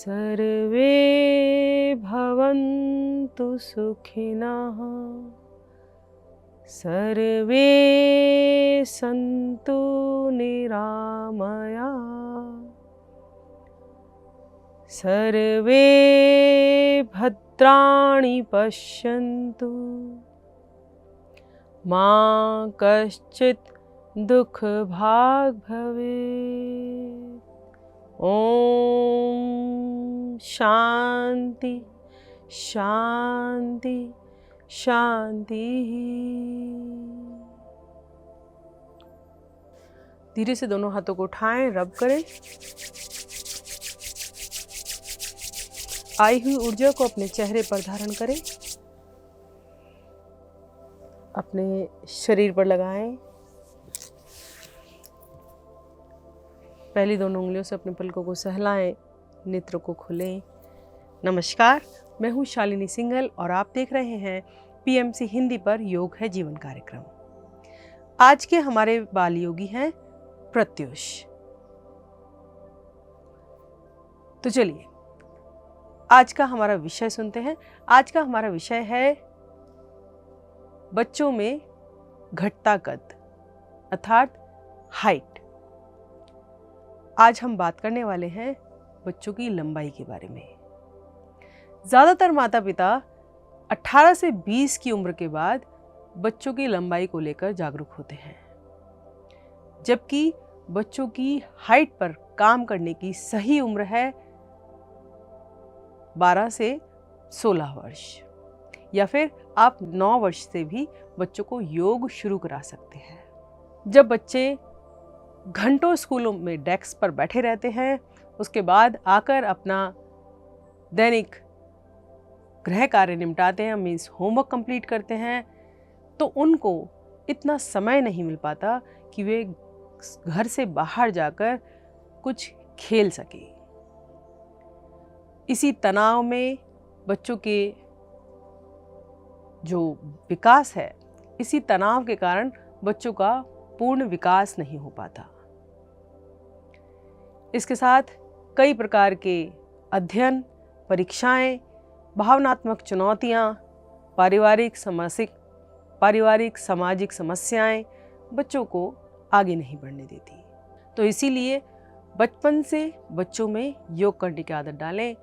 सर्वे भवन्तु सुखिनः सर्वे सन्तु निरामया सर्वे भद्राणि पश्यन्तु मा कश्चित् दुःखभाग् भवेत्। ओम शांति शांति शांति। धीरे से दोनों हाथों को उठाएं, रब करें। आई हुई ऊर्जा को अपने चेहरे पर धारण करें, अपने शरीर पर लगाएं। पहली दोनों उंगलियों से अपने पलकों को सहलाएं, नेत्रों को खोलें। नमस्कार, मैं हूं शालिनी सिंघल और आप देख रहे हैं पीएमसी हिंदी पर योग है जीवन कार्यक्रम। आज के हमारे बाल योगी हैं प्रत्युष। तो चलिए आज का हमारा विषय सुनते हैं। आज का हमारा विषय है बच्चों में घटता कद अर्थात हाइट। आज हम बात करने वाले हैं बच्चों की लंबाई के बारे में। ज़्यादातर माता पिता 18 से 20 की उम्र के बाद बच्चों की लंबाई को लेकर जागरूक होते हैं, जबकि बच्चों की हाइट पर काम करने की सही उम्र है 12 से 16 वर्ष, या फिर आप 9 वर्ष से भी बच्चों को योग शुरू करा सकते हैं। जब बच्चे घंटों स्कूलों में डेस्क पर बैठे रहते हैं, उसके बाद आकर अपना दैनिक गृह कार्य निपटाते हैं, मीन्स होमवर्क कंप्लीट करते हैं, तो उनको इतना समय नहीं मिल पाता कि वे घर से बाहर जाकर कुछ खेल सके। इसी तनाव में बच्चों के जो विकास है, इसी तनाव के कारण बच्चों का पूर्ण विकास नहीं हो पाता। इसके साथ कई प्रकार के अध्ययन, परीक्षाएं, भावनात्मक चुनौतियां, पारिवारिक सामाजिक समस्याएं बच्चों को आगे नहीं बढ़ने देती। तो इसीलिए बचपन से बच्चों में योग करने की आदत डालें।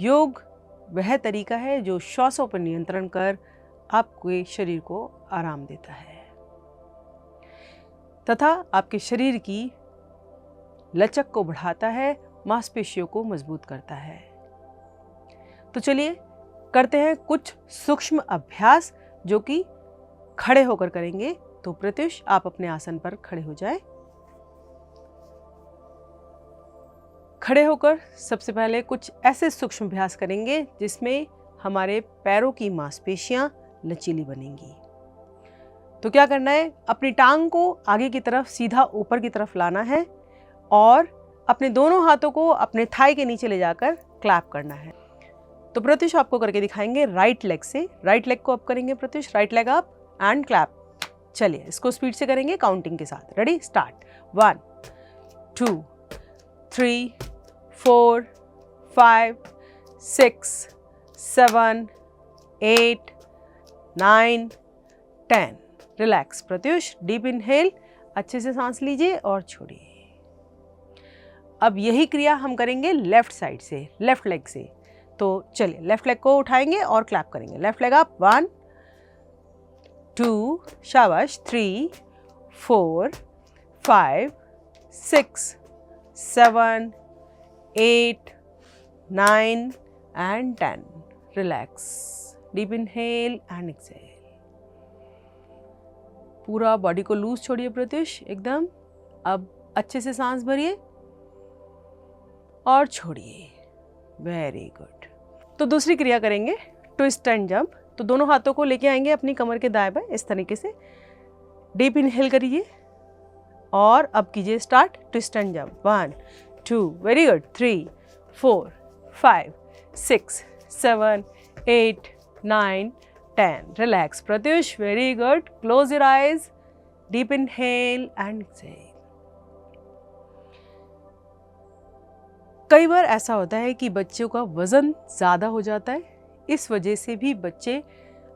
योग वह तरीका है जो श्वासों पर नियंत्रण कर आपके शरीर को आराम देता है तथा आपके शरीर की लचक को बढ़ाता है, मांसपेशियों को मजबूत करता है। तो चलिए करते हैं कुछ सूक्ष्म अभ्यास जो कि खड़े होकर करेंगे। तो प्रत्युष आप अपने आसन पर खड़े हो जाएं। खड़े होकर सबसे पहले कुछ ऐसे सूक्ष्म अभ्यास करेंगे जिसमें हमारे पैरों की मांसपेशियां लचीली बनेंगी। तो क्या करना है, अपनी टांग को आगे की तरफ सीधा ऊपर की तरफ लाना है और अपने दोनों हाथों को अपने थाई के नीचे ले जाकर क्लैप करना है। तो प्रत्युष आपको करके दिखाएंगे राइट लेग से। राइट लेग को अप करेंगे Pratyush, right leg up and clap. चलिए इसको स्पीड से करेंगे काउंटिंग के साथ। Ready, start. 1 2 3 4 5 6 7 8 9 10। Relax Pratyush, deep inhale, अच्छे से सांस लीजिए और छोड़िए। अब यही क्रिया हम करेंगे लेफ्ट साइड से, लेफ्ट लेग से। तो चलिए लेफ्ट लेग को उठाएंगे और क्लैप करेंगे। लेफ्ट लेग अप, 1 2 शाबाश, 3 4 5 6 7 8 9 and 10. Relax. Deep inhale and exhale. पूरा बॉडी को लूज छोड़िए प्रत्युष एकदम। अब अच्छे से सांस भरिए और छोड़िए। Very good. तो दूसरी क्रिया करेंगे ट्विस्ट एंड जंप। तो दोनों हाथों को लेके आएंगे अपनी कमर के दाएं बाएं इस तरीके से। डीप इनहेल करिए और अब कीजिए start twist and jump. 1 2, very good, 3 4 5 6 7 8 9 10. Relax Pratyush, very good. Close your eyes, deep inhale and exhale. कई बार ऐसा होता है कि बच्चों का वज़न ज़्यादा हो जाता है, इस वजह से भी बच्चे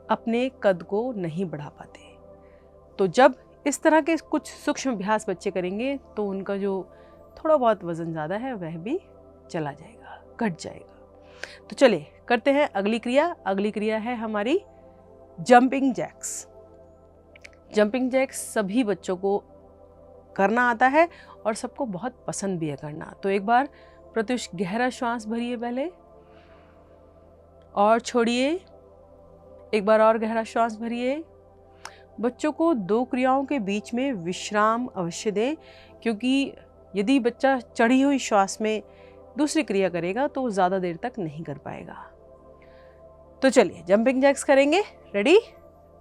अपने कद को नहीं बढ़ा पाते। तो जब इस तरह के कुछ सूक्ष्म अभ्यास बच्चे करेंगे तो उनका जो थोड़ा बहुत वज़न ज़्यादा है वह भी चला जाएगा, घट जाएगा। तो चलिए करते हैं अगली क्रिया। अगली क्रिया है हमारी जंपिंग जैक्स। जंपिंग जैक्स सभी बच्चों को करना आता है और सबको बहुत पसंद भी है करना। तो एक बार प्रत्युष गहरा श्वास भरिए पहले और छोड़िए, एक बार और गहरा श्वास भरिए। बच्चों को 2 क्रियाओं के बीच में विश्राम अवश्य दें, क्योंकि यदि बच्चा चढ़ी हुई श्वास में दूसरी क्रिया करेगा तो वो ज़्यादा देर तक नहीं कर पाएगा। तो चलिए जंपिंग जैक्स करेंगे। रेडी?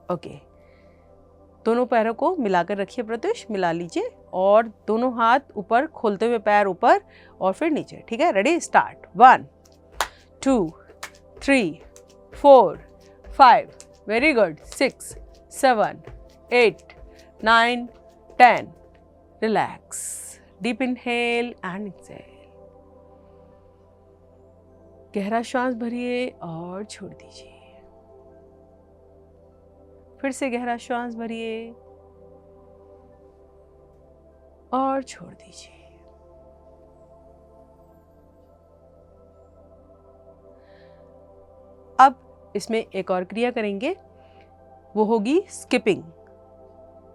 ओके। दोनों पैरों को मिलाकर रखिए प्रत्युष, मिला लीजिए और दोनों हाथ ऊपर, खोलते हुए पैर ऊपर और फिर नीचे। ठीक है? Ready? Start. 1 2 3 4 5, very good, 6 7 8 9 10। Relax. Deep inhale and exhale. गहरा श्वास भरिए और छोड़ दीजिए। फिर से गहरा श्वास भरिए और छोड़ दीजिए। अब इसमें एक और क्रिया करेंगे, वो होगी skipping,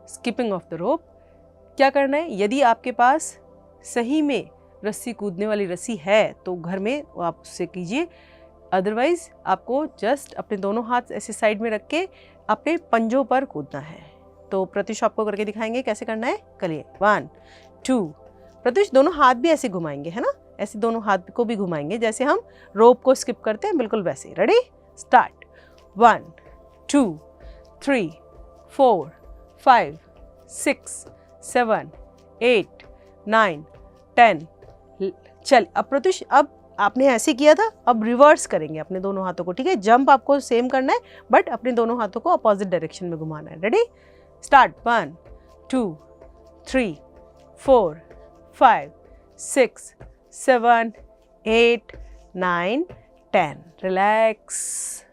skipping of the rope. क्या करना है, यदि आपके पास सही में रस्सी कूदने वाली रस्सी है तो घर में आप उससे कीजिए, अदरवाइज आपको जस्ट अपने दोनों हाथ ऐसे साइड में रख के अपने पंजों पर कूदना है। तो प्रत्युष आपको करके दिखाएंगे कैसे करना है। करिए। 1 2। प्रत्युष दोनों हाथ भी ऐसे घुमाएंगे, है ना, ऐसे दोनों हाथ को भी घुमाएंगे जैसे हम रोप को स्किप करते हैं, बिल्कुल वैसे। रेडी? स्टार्ट। 1 2 3 4 5 6 7 8 9 10। चल, अब प्रत्युष, अब आपने ऐसे किया था, अब रिवर्स करेंगे अपने दोनों हाथों को। ठीक है? जंप आपको सेम करना है बट अपने दोनों हाथों को अपोजिट डायरेक्शन में घुमाना है। रेडी? स्टार्ट। 1 2 3 4 5 6 7 8 9 10। रिलैक्स।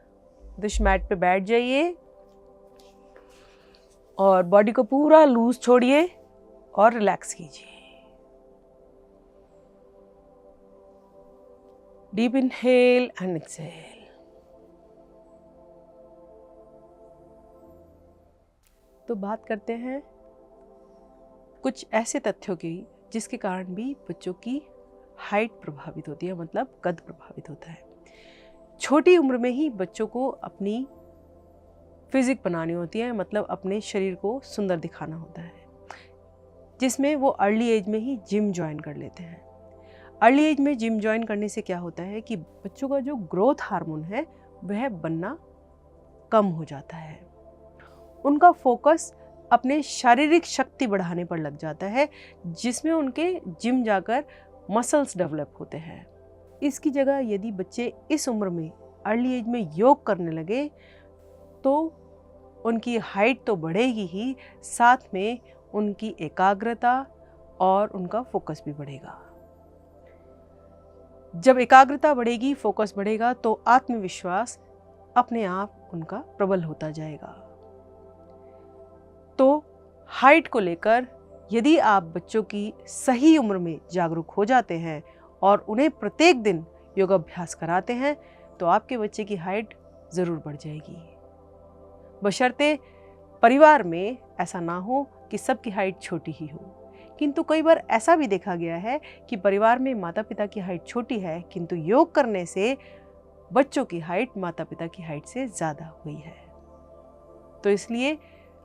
दिश मैट पे बैठ जाइए और बॉडी को पूरा लूज छोड़िए और रिलैक्स कीजिए। Deep inhale and exhale. तो बात करते हैं कुछ ऐसे तथ्यों की जिसके कारण भी बच्चों की हाइट प्रभावित होती है, मतलब कद प्रभावित होता है। छोटी उम्र में ही बच्चों को अपनी फिजिक बनानी होती है, मतलब अपने शरीर को सुंदर दिखाना होता है, जिसमें वो अर्ली एज में ही जिम ज्वाइन कर लेते हैं। अर्ली एज में जिम ज्वाइन करने से क्या होता है कि बच्चों का जो ग्रोथ हार्मोन है वह बनना कम हो जाता है। उनका फोकस अपने शारीरिक शक्ति बढ़ाने पर लग जाता है, जिसमें उनके जिम जाकर मसल्स डेवलप होते हैं। इसकी जगह यदि बच्चे इस उम्र में अर्ली एज में योग करने लगे तो उनकी हाइट तो बढ़ेगी ही, साथ में उनकी एकाग्रता और उनका फोकस भी बढ़ेगा। जब एकाग्रता बढ़ेगी, फोकस बढ़ेगा, तो आत्मविश्वास अपने आप उनका प्रबल होता जाएगा। तो हाइट को लेकर यदि आप बच्चों की सही उम्र में जागरूक हो जाते हैं और उन्हें प्रत्येक दिन योगाभ्यास कराते हैं तो आपके बच्चे की हाइट ज़रूर बढ़ जाएगी, बशर्ते परिवार में ऐसा ना हो कि सबकी हाइट छोटी ही हो। किंतु कई बार ऐसा भी देखा गया है कि परिवार में माता पिता की हाइट छोटी है, किंतु योग करने से बच्चों की हाइट माता पिता की हाइट से ज़्यादा हुई है। तो इसलिए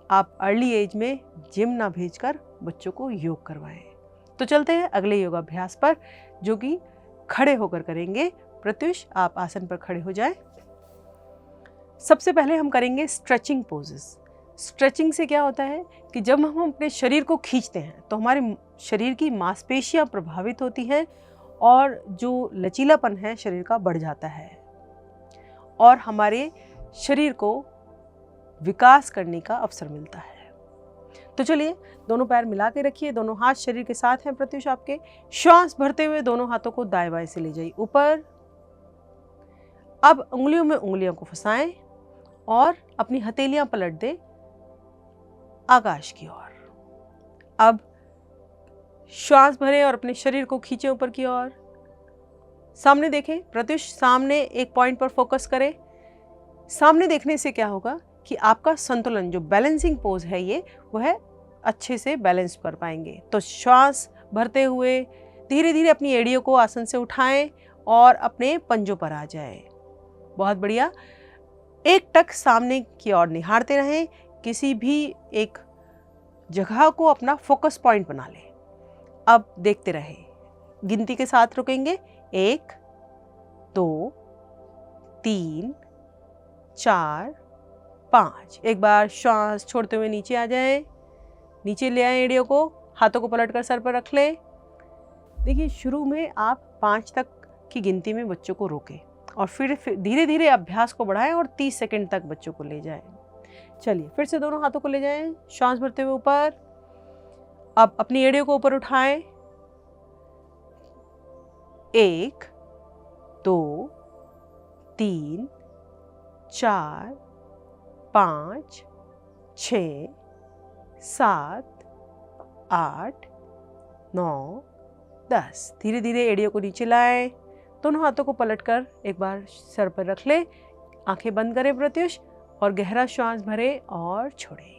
आप अर्ली एज में जिम ना भेजकर बच्चों को योग करवाएं। तो चलते हैं अगले योगाभ्यास पर, जो कि खड़े होकर करेंगे। प्रत्युष, आप आसन पर खड़े हो जाएं। सबसे पहले हम करेंगे स्ट्रेचिंग पोजेस। स्ट्रेचिंग से क्या होता है कि जब हम अपने शरीर को खींचते हैं तो हमारे शरीर की मांसपेशियां प्रभावित होती हैं और जो लचीलापन है शरीर का बढ़ जाता है और हमारे शरीर को विकास करने का अवसर मिलता है। तो चलिए दोनों पैर मिला के रखिए, दोनों हाथ शरीर के साथ हैं प्रत्युष आपके। श्वास भरते हुए दोनों हाथों को दाएं बाएं से ले जाइए ऊपर। अब उंगलियों में उंगलियों को फंसाएं और अपनी हथेलियां पलट दें आकाश की ओर। अब श्वास भरें और अपने शरीर को खींचें ऊपर की ओर। सामने देखें प्रत्युष, सामने एक पॉइंट पर फोकस करें। सामने देखने से क्या होगा कि आपका संतुलन, जो बैलेंसिंग पोज है ये, वह अच्छे से बैलेंस कर पाएंगे। तो श्वास भरते हुए धीरे धीरे अपनी एड़ियों को आसन से उठाएं और अपने पंजों पर आ जाएं। बहुत बढ़िया। एक टक सामने की ओर निहारते रहें, किसी भी एक जगह को अपना फोकस पॉइंट बना लें। अब देखते रहें, गिनती के साथ रुकेंगे। 1 2 3 4 5। एक बार श्वास छोड़ते हुए नीचे आ जाएं, नीचे ले आएं एड़ियों को, हाथों को पलटकर सर पर रख लें। देखिए शुरू में आप 5 तक की गिनती में बच्चों को रोकें और फिर धीरे धीरे अभ्यास को बढ़ाएं और 30 सेकंड तक बच्चों को ले जाएं। चलिए फिर से दोनों हाथों को ले जाएं, श्वास भरते हुए ऊपर। अब अपनी एड़ियों को ऊपर उठाएं। 1 2 3 4 5 6 7 8 9 10। धीरे धीरे एड़ियों को नीचे लाएं, दोनों हाथों को पलटकर एक बार सर पर रख लें। आंखें बंद करें प्रत्युष और गहरा श्वास भरें और छोड़ें।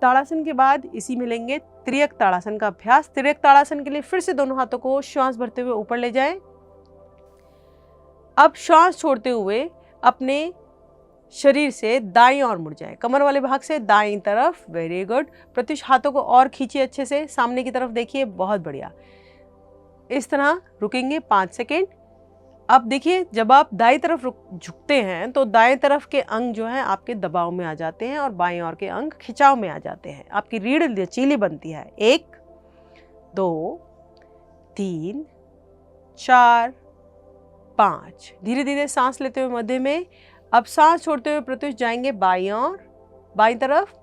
ताड़ासन के बाद इसी में लेंगे त्रियक ताड़ासन का अभ्यास। त्रियक ताड़ासन के लिए फिर से दोनों हाथों को श्वास भरते हुए ऊपर ले जाएं। अब श्वास छोड़ते हुए अपने शरीर से दाईं ओर मुड़ जाएं, कमर वाले भाग से दाईं तरफ। Very good. प्रत्युष हाथों को और खींचिए अच्छे से, सामने की तरफ देखिए। बहुत बढ़िया। इस तरह रुकेंगे 5 सेकेंड। अब देखिए जब आप दाईं तरफ झुकते हैं तो दाएं तरफ के अंग जो हैं आपके दबाव में आ जाते हैं और बाएं ओर के अंग खिंचाव में आ जाते हैं। आपकी रीढ़ लचीली बनती है। 1 2 3 4 5। धीरे धीरे सांस लेते हुए मध्य में। अब सांस छोड़ते हुए प्रत्युष जाएंगे बाईं ओर, बाईं तरफ।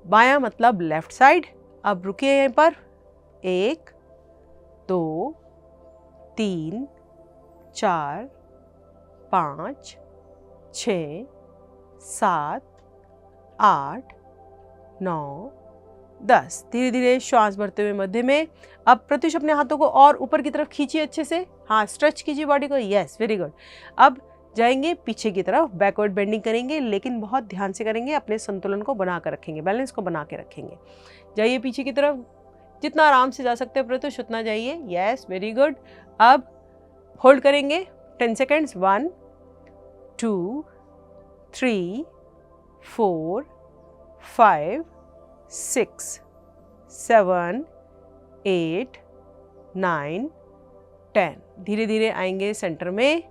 बायां मतलब लेफ्ट साइड। अब रुकिए यहीं पर। 1 2 3 4 5 6 7 8 9 10। धीरे धीरे श्वास भरते हुए मध्य में। अब प्रत्युष अपने हाथों को और ऊपर की तरफ खींचिए अच्छे से। हाँ, स्ट्रेच कीजिए बॉडी को। Yes, very good. अब जाएंगे पीछे की तरफ, बैकवर्ड बेंडिंग करेंगे, लेकिन बहुत ध्यान से करेंगे। अपने संतुलन को बना कर रखेंगे, बैलेंस को बना के रखेंगे। जाइए पीछे की तरफ, जितना आराम से जा सकते हैं प्रत्युष उतना जाइए। Yes, very good. अब होल्ड करेंगे 10 सेकेंड्स। 1 2 3 4 5 6 7 8 9 10। धीरे धीरे आएंगे सेंटर में,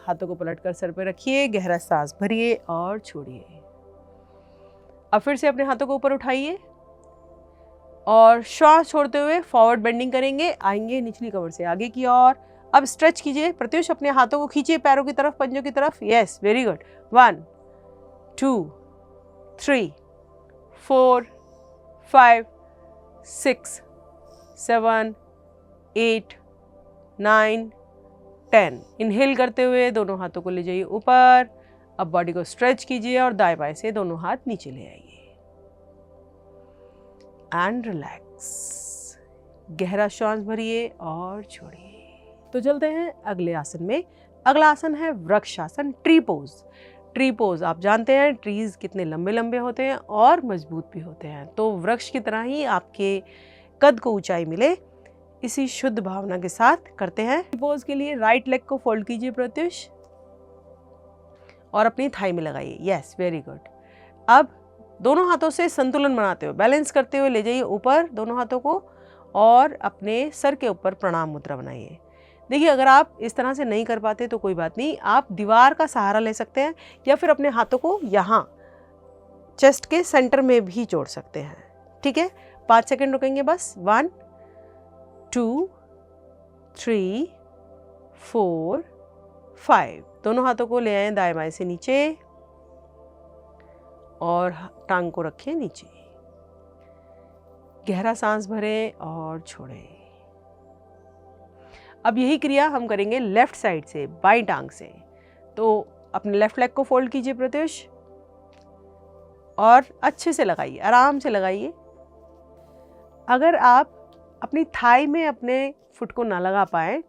हाथों को पलटकर सर पे रखिए, गहरा सांस भरिए और छोड़िए। अब फिर से अपने हाथों को ऊपर उठाइए और श्वास छोड़ते हुए फॉरवर्ड बेंडिंग करेंगे। आएंगे निचली कमर से आगे की ओर। अब स्ट्रेच कीजिए प्रत्युष, अपने हाथों को खींचिए पैरों की तरफ, पंजों की तरफ। Yes, very good. 1 2 3 4 5 6 7 8 9 10। इनहेल करते हुए दोनों हाथों को ले जाइए ऊपर। अब बॉडी को स्ट्रेच कीजिए और दाएं बाएं से दोनों हाथ नीचे ले आइए एंड रिलैक्स। गहरा श्वास भरिए और छोड़िए। तो चलते हैं अगले आसन में। अगला आसन है वृक्ष आसन, ट्री पोज। ट्री पोज आप जानते हैं ट्रीज कितने लंबे लंबे होते हैं और मजबूत भी होते हैं, तो वृक्ष की तरह ही आपके कद को ऊंचाई मिले, इसी शुद्ध भावना के साथ करते हैं। पोज के लिए राइट लेग को फोल्ड कीजिए प्रत्युष और अपनी थाई में लगाइए। Yes, very good. अब दोनों हाथों से संतुलन बनाते हुए, बैलेंस करते हुए ले जाइए ऊपर दोनों हाथों को और अपने सर के ऊपर प्रणाम मुद्रा बनाइए। देखिए अगर आप इस तरह से नहीं कर पाते तो कोई बात नहीं, आप दीवार का सहारा ले सकते हैं या फिर अपने हाथों को यहाँ चेस्ट के सेंटर में भी जोड़ सकते हैं। ठीक है, 5 सेकंड रुकेंगे बस। 1 2 3 4, 5। दोनों हाथों को ले आए दाएं बाएं से नीचे और टांग को रखें नीचे। गहरा सांस भरें और छोड़ें। अब यही क्रिया हम करेंगे लेफ्ट साइड से, बाईं टांग से। तो अपने लेफ्ट लेग को फोल्ड कीजिए प्रत्युष और अच्छे से लगाइए, आराम से लगाइए। अगर आप अपनी थाई में अपने फुट को ना लगा पाए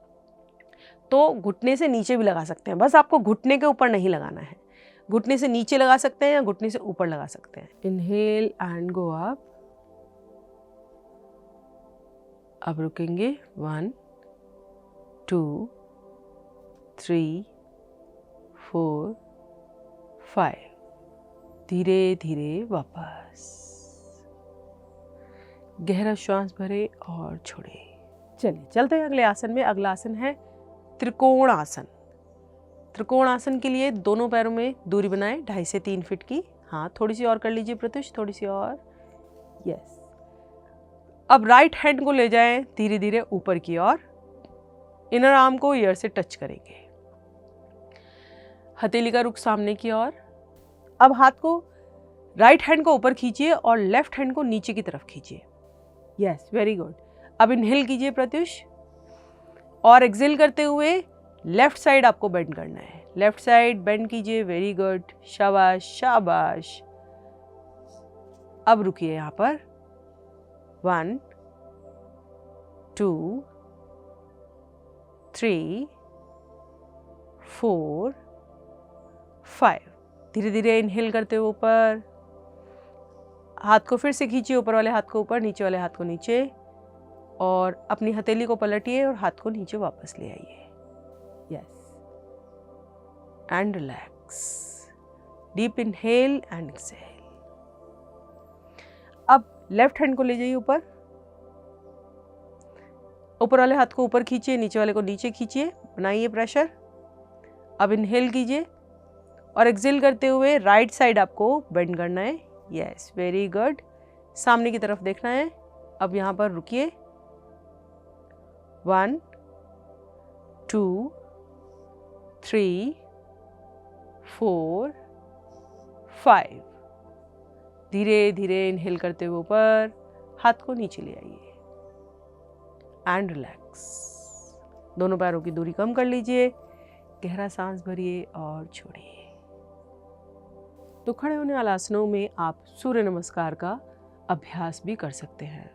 तो घुटने से नीचे भी लगा सकते हैं, बस आपको घुटने के ऊपर नहीं लगाना है। घुटने से नीचे लगा सकते हैं या घुटने से ऊपर लगा सकते हैं। Inhale and go up. अब रुकेंगे 1, 2, 3, 4, 5। धीरे धीरे वापस। गहरा श्वास भरे और छोड़े। चलिए चलते हैं अगले आसन में। अगला आसन है त्रिकोण आसन। त्रिकोण आसन के लिए दोनों पैरों में दूरी बनाएं 2.5 से 3 फीट की। हाँ, थोड़ी सी और कर लीजिए प्रत्युष, थोड़ी सी और। यस। अब राइट हैंड को ले जाएं धीरे धीरे ऊपर की ओर। इनर आर्म को ईयर से टच करेंगे। हथेली का रुख सामने की ओर। अब हाथ को, राइट हैंड को ऊपर खींचिए और लेफ्ट हैंड को नीचे की तरफ खींचिए। Yes, very good. अब इनहेल कीजिए प्रत्युष और एक्सहेल करते हुए लेफ्ट साइड आपको बेंड करना है। लेफ्ट साइड बेंड कीजिए, वेरी गुड, शाबाश शाबाश। अब रुकिए यहां पर। 1, 2, 3, 4, 5। धीरे धीरे इनहेल करते हुए ऊपर। हाथ को फिर से खींचिए, ऊपर वाले हाथ को ऊपर, नीचे वाले हाथ को नीचे, और अपनी हथेली को पलटिए और हाथ को नीचे वापस ले आइए। Yes, and relax. Deep inhale and exhale. अब लेफ्ट हैंड को ले जाइए ऊपर। ऊपर वाले हाथ को ऊपर खींचिए, नीचे वाले को नीचे खींचिए, बनाइए प्रेशर। अब इनहेल कीजिए और एक्सहेल करते हुए राइट साइड आपको बेंड करना है। Yes, very good. सामने की तरफ देखना है। अब यहाँ पर रुकिए। 1, 2, 3, 4, 5। धीरे धीरे इनहेल करते हुए ऊपर, हाथ को नीचे ले आइए एंड रिलैक्स। दोनों पैरों की दूरी कम कर लीजिए। गहरा सांस भरिए और छोड़िए। तो खड़े होने वाले आसनों में आप सूर्य नमस्कार का अभ्यास भी कर सकते हैं।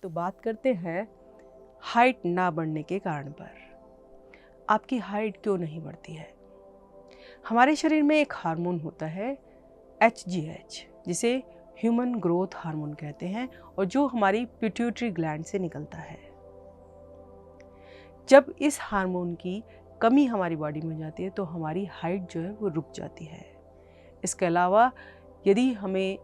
तो बात करते हैं हाइट ना बढ़ने के कारण पर। आपकी हाइट क्यों नहीं बढ़ती है? हमारे शरीर में एक हार्मोन होता है HGH, जिसे ह्यूमन ग्रोथ हार्मोन कहते हैं, और जो हमारी पिट्यूटरी ग्लैंड से निकलता है। जब इस हार्मोन की कमी हमारी बॉडी में हो जाती है तो हमारी हाइट जो है वो रुक जाती है। इसके अलावा यदि हमें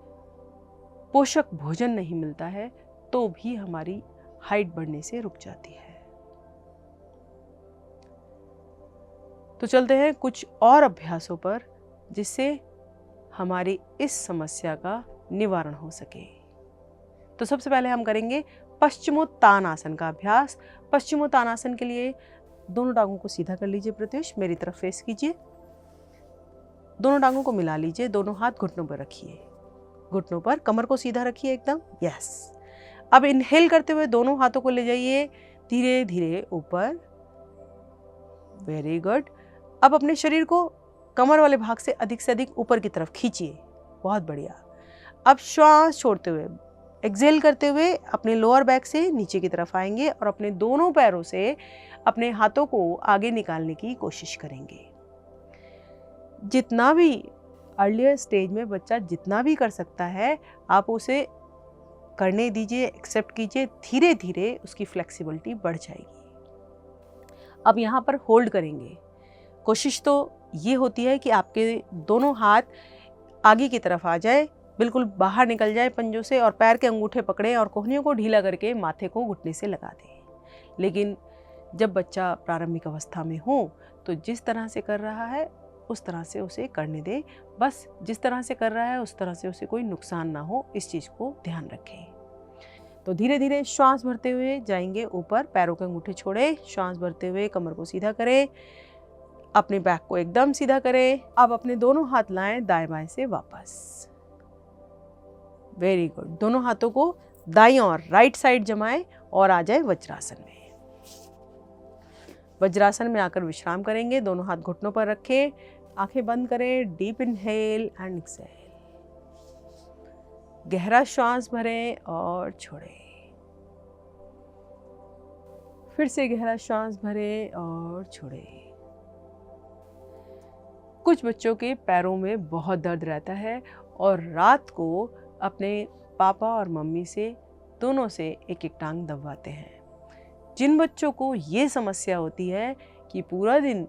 पोषक भोजन नहीं मिलता है तो भी हमारी हाइट बढ़ने से रुक जाती है। तो चलते हैं कुछ और अभ्यासों पर जिससे हमारी इस समस्या का निवारण हो सके। तो सबसे पहले हम करेंगे पश्चिमोत्तानासन का अभ्यास। पश्चिमोत्तानासन के लिए दोनों टांगों को सीधा कर लीजिए प्रत्युष, मेरी तरफ फेस कीजिए। दोनों टांगों को मिला लीजिए, दोनों हाथ घुटनों पर रखिए, घुटनों पर, कमर को सीधा रखिए एकदम। यस। अब इनहेल करते हुए दोनों हाथों को ले जाइए धीरे धीरे ऊपर। Very good. अब अपने शरीर को कमर वाले भाग से अधिक ऊपर की तरफ खींचिए। बहुत बढ़िया। अब श्वास छोड़ते हुए, एक्सहेल करते हुए अपने लोअर बैक से नीचे की तरफ आएंगे और अपने दोनों पैरों से अपने हाथों को आगे निकालने की कोशिश करेंगे। जितना भी अर्लियर स्टेज में बच्चा जितना भी कर सकता है आप उसे करने दीजिए, एक्सेप्ट कीजिए। धीरे धीरे उसकी फ्लेक्सिबिलिटी बढ़ जाएगी। अब यहाँ पर होल्ड करेंगे। कोशिश तो ये होती है कि आपके दोनों हाथ आगे की तरफ आ जाए, बिल्कुल बाहर निकल जाए पंजों से, और पैर के अंगूठे पकड़ें और कोहनियों को ढीला करके माथे को घुटने से लगा दें। लेकिन जब बच्चा प्रारंभिक अवस्था में हो तो जिस तरह से कर रहा है उस तरह से उसे करने दें। बस जिस तरह से कर रहा है उस तरह से उसे कोई नुकसान ना हो, इस चीज़ को ध्यान रखें। तो धीरे धीरे श्वास भरते हुए जाएंगे ऊपर, पैरों के अंगूठे छोड़े, श्वास भरते हुए कमर को सीधा करें, अपने बैक को एकदम सीधा करें। अब अपने दोनों हाथ लाएं दाएं बाएं से वापस। Very good. दोनों हाथों को दाईं और राइट साइड जमाएं और आ जाए वज्रासन में। वज्रासन में आकर विश्राम करेंगे। दोनों हाथ घुटनों पर रखें, आंखें बंद करें, डीप इनहेल एंड एक्सहेल। गहरा श्वास भरें और छोड़ें। फिर से गहरा श्वास भरें और छोड़ें। कुछ बच्चों के पैरों में बहुत दर्द रहता है और रात को अपने पापा और मम्मी से दोनों से एक एक टांग दबाते हैं। जिन बच्चों को ये समस्या होती है कि पूरा दिन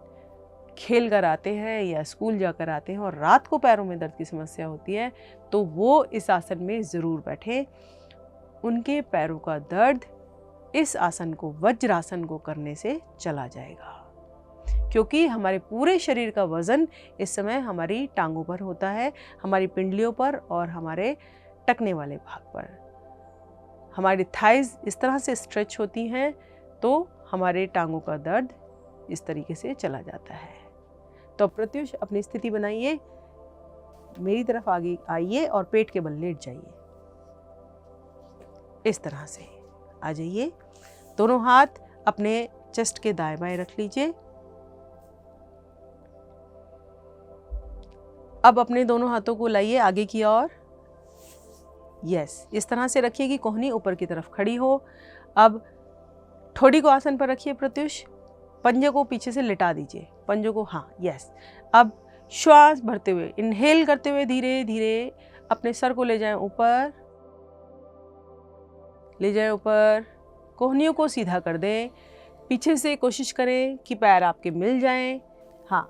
खेल कर आते हैं या स्कूल जाकर आते हैं और रात को पैरों में दर्द की समस्या होती है, तो वो इस आसन में ज़रूर बैठें। उनके पैरों का दर्द इस आसन को, वज्रासन को करने से चला जाएगा, क्योंकि हमारे पूरे शरीर का वज़न इस समय हमारी टांगों पर होता है, हमारी पिंडलियों पर और हमारे टकने वाले भाग पर। हमारी थाइज इस तरह से स्ट्रेच होती हैं तो हमारे टांगों का दर्द इस तरीके से चला जाता है। तो प्रत्युष अपनी स्थिति बनाइए, मेरी तरफ आगे आइए और पेट के बल लेट जाइए। इस तरह से आ जाइए। दोनों हाथ अपने चेस्ट के दाएं बाएं रख लीजिए। अब अपने दोनों हाथों को लाइए आगे की ओर। यस, इस तरह से रखिए कि कोहनी ऊपर की तरफ खड़ी हो। अब ठोड़ी को आसन पर रखिए प्रत्युष, पंजे को पीछे से लिटा दीजिए, पंजों को, हाँ यस। अब श्वास भरते हुए, इनहेल करते हुए धीरे धीरे अपने सर को ले जाएं ऊपर, ले जाएं ऊपर, कोहनियों को सीधा कर दें। पीछे से कोशिश करें कि पैर आपके मिल जाएं। हाँ,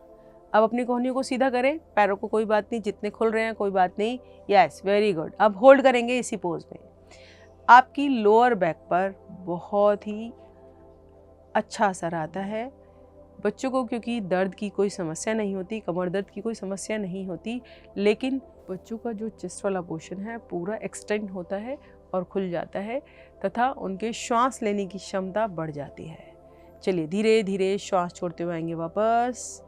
अब अपनी कोहनियों को सीधा करें, पैरों को कोई बात नहीं, जितने खुल रहे हैं कोई बात नहीं। Yes, very good. अब होल्ड करेंगे इसी पोज में। आपकी लोअर बैक पर बहुत ही अच्छा असर आता है। बच्चों को क्योंकि दर्द की कोई समस्या नहीं होती, कमर दर्द की कोई समस्या नहीं होती, लेकिन बच्चों का जो चेस्ट वाला पोर्शन है पूरा एक्सटेंड होता है और खुल जाता है तथा उनके श्वास लेने की क्षमता बढ़ जाती है। चलिए धीरे धीरे श्वास छोड़ते हुए आएंगे वापस।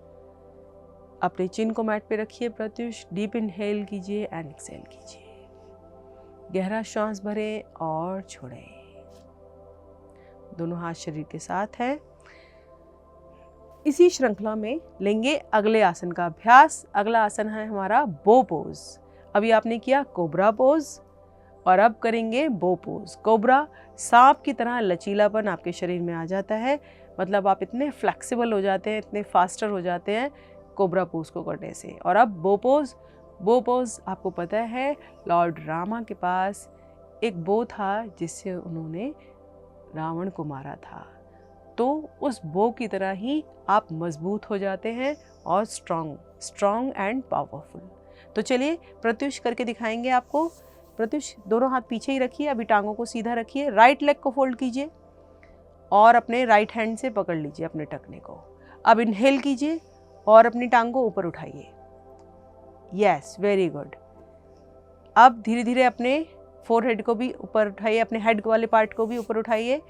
अपने चिन को मैट पे रखिए प्रत्युष, डीप इनहेल कीजिए एंड एक्सहेल कीजिए। गहरा श्वास भरें और छोड़ें। दोनों हाथ शरीर के साथ हैं। इसी श्रृंखला में लेंगे अगले आसन का अभ्यास। अगला आसन है हमारा बो पोज। अभी आपने किया कोबरा पोज और अब करेंगे बो पोज। कोबरा, सांप की तरह लचीलापन आपके शरीर में आ जाता है, मतलब आप इतने फ्लेक्सिबल हो जाते हैं, इतने फास्टर हो जाते हैं कोबरा पोज को करने से। और अब बो पोज। बो पोज आपको पता है लॉर्ड रामा के पास एक बो था जिससे उन्होंने रावण को मारा था, तो उस बो की तरह ही आप मजबूत हो जाते हैं और स्ट्रॉन्ग एंड पावरफुल। तो चलिए प्रत्युष करके दिखाएंगे आपको। प्रत्युष दोनों हाथ पीछे ही रखिए, अभी टांगों को सीधा रखिए, राइट लेग को फोल्ड कीजिए और अपने राइट हैंड से पकड़ लीजिए अपने टखने को। अब इनहेल कीजिए और अपनी टांग को ऊपर उठाइए। Yes, very good. अब धीरे धीरे अपने फोरहेड को भी ऊपर उठाइए, अपने हेड वाले पार्ट को भी ऊपर उठाइए।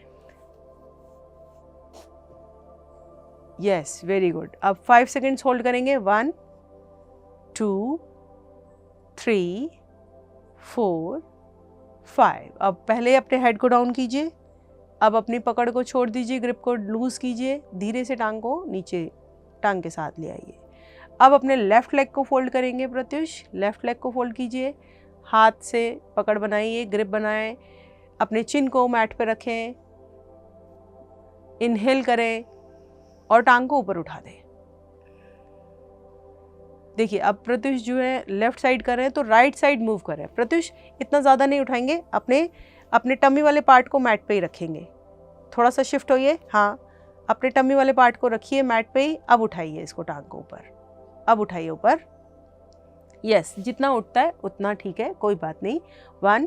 Yes, very good. अब 5 सेकेंड्स होल्ड करेंगे। 1 2 3 4 5। अब पहले अपने हेड को डाउन कीजिए। अब अपनी पकड़ को छोड़ दीजिए, ग्रिप को लूज कीजिए, धीरे से टांग को नीचे टांग के साथ ले आइए। अब अपने लेफ्ट लेग को फोल्ड करेंगे प्रत्युष, लेफ्ट लेग को फोल्ड कीजिए, हाथ से पकड़ बनाइए, ग्रिप बनाएं, अपने चिन को मैट पे रखें, इनहेल करें और टांग को ऊपर उठा दें। देखिए अब प्रत्युष जो है लेफ्ट साइड कर रहे हैं तो राइट साइड मूव कर रहे हैं। प्रत्युष इतना ज़्यादा नहीं उठाएंगे, अपने टमी वाले पार्ट को मैट पे ही रखेंगे। थोड़ा सा शिफ्ट होइए, हाँ, अपने टमी वाले पार्ट को रखिए मैट पे ही। अब उठाइए इसको टांग को ऊपर, अब उठाइए ऊपर। यस, जितना उठता है उतना ठीक है, कोई बात नहीं। 1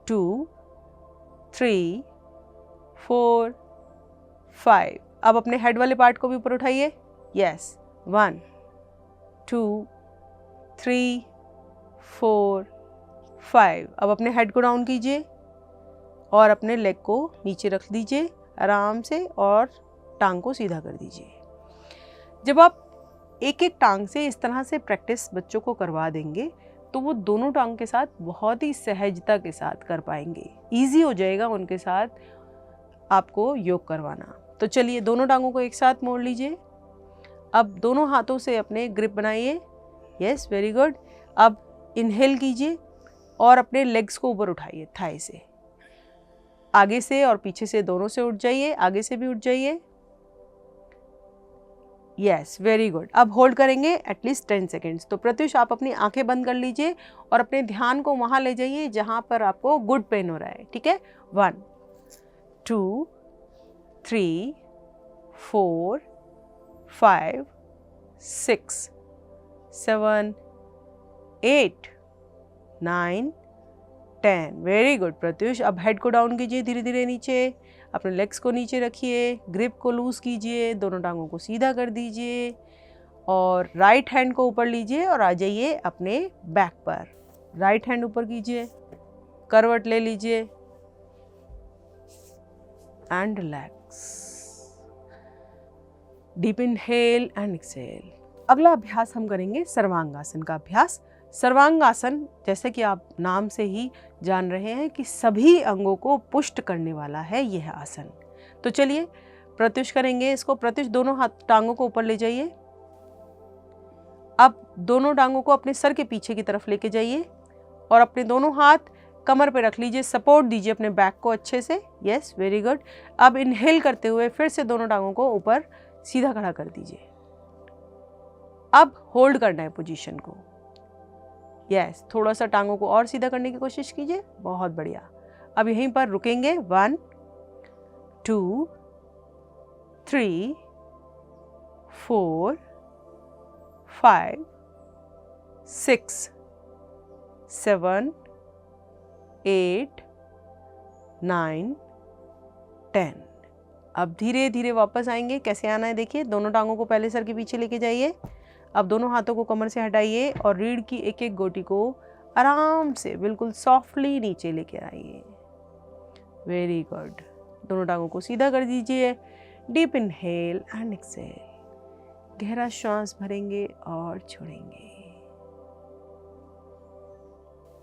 2 3 4 5। अब अपने हेड वाले पार्ट को भी ऊपर उठाइए। यस, 1 2 3 4 5। अब अपने हेड को डाउन कीजिए, और अपने लेग को नीचे रख दीजिए आराम से और टांग को सीधा कर दीजिए। जब आप एक एक टांग से इस तरह से प्रैक्टिस बच्चों को करवा देंगे तो वो दोनों टांग के साथ बहुत ही सहजता के साथ कर पाएंगे। ईजी हो जाएगा उनके साथ आपको योग करवाना। तो चलिए दोनों टांगों को एक साथ मोड़ लीजिए। अब दोनों हाथों से अपने ग्रिप बनाइए। Yes, very good. अब इनहेल कीजिए और अपने लेग्स को ऊपर उठाइए, थाई से, आगे से और पीछे से दोनों से उठ जाइए, आगे से भी उठ जाइए। Yes, very good. अब होल्ड करेंगे एटलीस्ट 10 सेकेंड्स। तो प्रत्युष आप अपनी आंखें बंद कर लीजिए और अपने ध्यान को वहां ले जाइए जहां पर आपको गुड पेन हो रहा है। ठीक है, 1 2 3 4 5 6 7 8 9 10। Very good Pratyush. अब हेड को डाउन कीजिए धीरे धीरे नीचे, अपने लेग्स को नीचे रखिए, ग्रिप को लूज कीजिए, दोनों टांगों को सीधा कर दीजिए और राइट हैंड को ऊपर लीजिए और आ जाइए अपने बैक पर। राइट हैंड ऊपर कीजिए, करवट ले लीजिए and relax. Deep inhale and exhale. अगला अभ्यास हम करेंगे सर्वांगासन का अभ्यास। सर्वांगासन जैसे कि आप नाम से ही जान रहे हैं कि सभी अंगों को पुष्ट करने वाला है यह आसन। तो चलिए प्रत्युष करेंगे इसको। प्रत्युष दोनों हाथ टांगों को ऊपर ले जाइए। अब दोनों टांगों को अपने सर के पीछे की तरफ लेके जाइए और अपने दोनों हाथ कमर पे रख लीजिए, सपोर्ट दीजिए अपने बैक को अच्छे से। Yes, very good. अब इनहेल करते हुए फिर से दोनों टांगों को ऊपर सीधा खड़ा कर दीजिए। अब होल्ड करना है पोजीशन को। यस, थोड़ा सा टांगों को और सीधा करने की कोशिश कीजिए। बहुत बढ़िया। अब यहीं पर रुकेंगे। 1 2 3 4 5 6 7 8 9 10। अब धीरे धीरे वापस आएंगे। कैसे आना है देखिए, दोनों टांगों को पहले सर के पीछे लेके जाइए। अब दोनों हाथों को कमर से हटाइए और रीढ़ की एक एक गोटी को आराम से बिल्कुल सॉफ्टली नीचे लेके आइए। Very good. दोनों टांगों को सीधा कर दीजिए। Deep inhale and exhale. गहरा श्वास भरेंगे और छोड़ेंगे।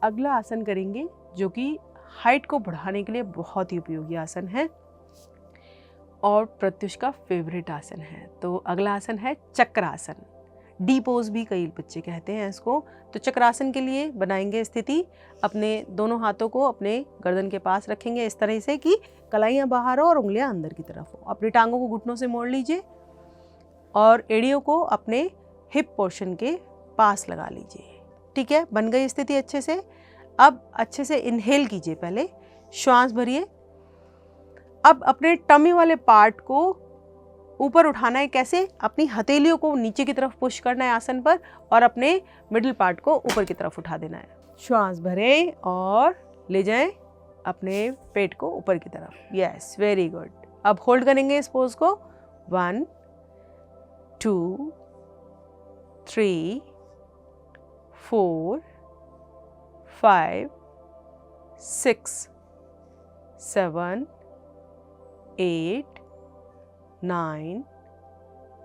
अगला आसन करेंगे जो कि हाइट को बढ़ाने के लिए बहुत ही उपयोगी आसन है और प्रत्युष का फेवरेट आसन है। तो अगला आसन है चक्रासन। डी पोज भी कई बच्चे कहते हैं इसको। तो चक्रासन के लिए बनाएंगे स्थिति। अपने दोनों हाथों को अपने गर्दन के पास रखेंगे इस तरह से कि कलाइयाँ बाहर हो और उंगलियां अंदर की तरफ हो। अपनी टांगों को घुटनों से मोड़ लीजिए और एड़ियों को अपने हिप पोर्शन के पास लगा लीजिए। ठीक है, बन गई स्थिति अच्छे से। अब अच्छे से इनहेल कीजिए, पहले श्वास भरिए। अब अपने टमी वाले पार्ट को ऊपर उठाना है। कैसे? अपनी हथेलियों को नीचे की तरफ पुश करना है आसन पर और अपने मिडिल पार्ट को ऊपर की तरफ उठा देना है। श्वास भरें और ले जाएं अपने पेट को ऊपर की तरफ। Yes, very good. अब होल्ड करेंगे इस पोज को। 1 2 3 4 5 6 7 8 9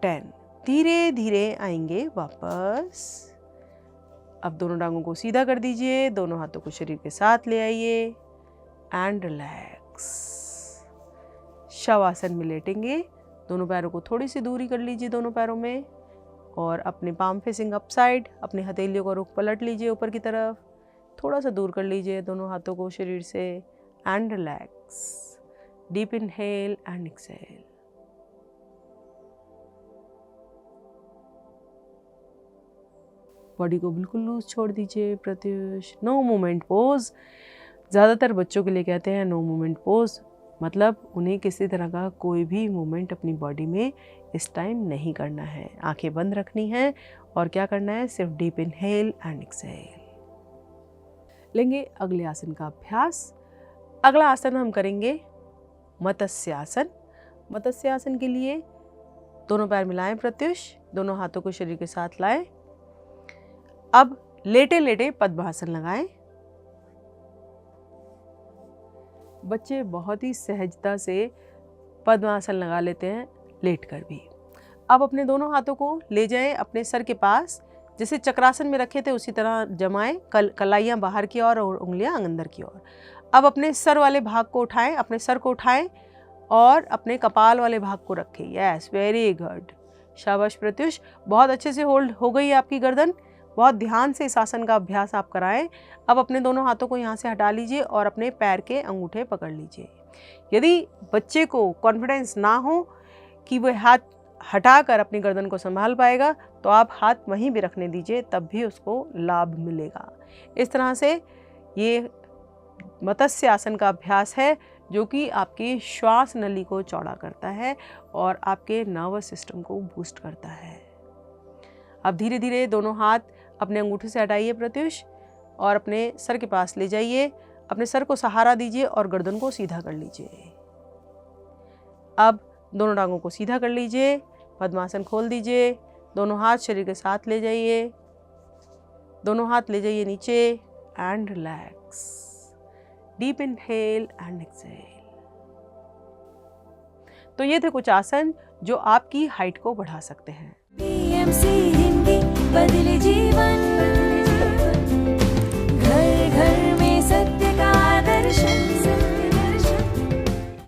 10। धीरे धीरे आएंगे वापस। अब दोनों टांगों को सीधा कर दीजिए, दोनों हाथों को शरीर के साथ ले आइए एंड रिलैक्स। शवासन में लेटेंगे। दोनों पैरों को थोड़ी सी दूरी कर लीजिए दोनों पैरों में और अपने पाम फेसिंग अप साइड, अपनी हथेलियों का रुख पलट लीजिए ऊपर की तरफ। थोड़ा सा दूर कर लीजिए दोनों हाथों को शरीर से and relax. Deep inhale and exhale. Body को बिल्कुल लूज छोड़ दीजिए प्रत्युष। No movement pose. ज़्यादातर बच्चों के लिए कहते हैं नो मूवमेंट पोज, मतलब उन्हें किसी तरह का कोई भी मूवमेंट अपनी बॉडी में इस टाइम नहीं करना है। आंखें बंद रखनी है और क्या करना है, सिर्फ डीप इनहेल एंड एक्सहेल। लेंगे अगले आसन का अभ्यास। अगला आसन हम करेंगे मत्स्यासन। मत्स्यासन के लिए दोनों पैर मिलाएं प्रत्युष, दोनों हाथों को शरीर के साथ लाएं। अब लेटे लेटे पद्मासन लगाएं। बच्चे बहुत ही सहजता से पद्मासन लगा लेते हैं लेट कर भी। अब अपने दोनों हाथों को ले जाएं अपने सर के पास, जैसे चक्रासन में रखे थे उसी तरह जमाएं, कलाइयाँ बाहर की ओर और उंगलियां अंदर की ओर। अब अपने सर वाले भाग को उठाएं, अपने सर को उठाएं और अपने कपाल वाले भाग को रखें। यस, वेरी गुड, शाबाश प्रत्युष, बहुत अच्छे से होल्ड हो गई है आपकी गर्दन। बहुत ध्यान से इस आसन का अभ्यास आप कराएं। अब अपने दोनों हाथों को यहाँ से हटा लीजिए और अपने पैर के अंगूठे पकड़ लीजिए। यदि बच्चे को कॉन्फिडेंस ना हो कि वह हाथ हटाकर अपनी गर्दन को संभाल पाएगा तो आप हाथ वहीं भी रखने दीजिए, तब भी उसको लाभ मिलेगा। इस तरह से ये मत्स्य आसन का अभ्यास है जो कि आपकी श्वास नली को चौड़ा करता है और आपके नर्वस सिस्टम को बूस्ट करता है। अब धीरे धीरे दोनों हाथ अपने अंगूठे से हटाइए प्रत्युष और अपने सर के पास ले जाइए। अपने सर को सहारा दीजिए और गर्दन को सीधा कर लीजिए। अब दोनों टांगों को सीधा कर लीजिए, पद्मासन खोल दीजिए, दोनों हाथ शरीर के साथ ले जाइए, दोनों हाथ ले जाइए नीचे and relax. Deep inhale and exhale. तो ये थे कुछ आसन जो आपकी हाइट को बढ़ा सकते हैं। PMC हिंदी बदले जीवन।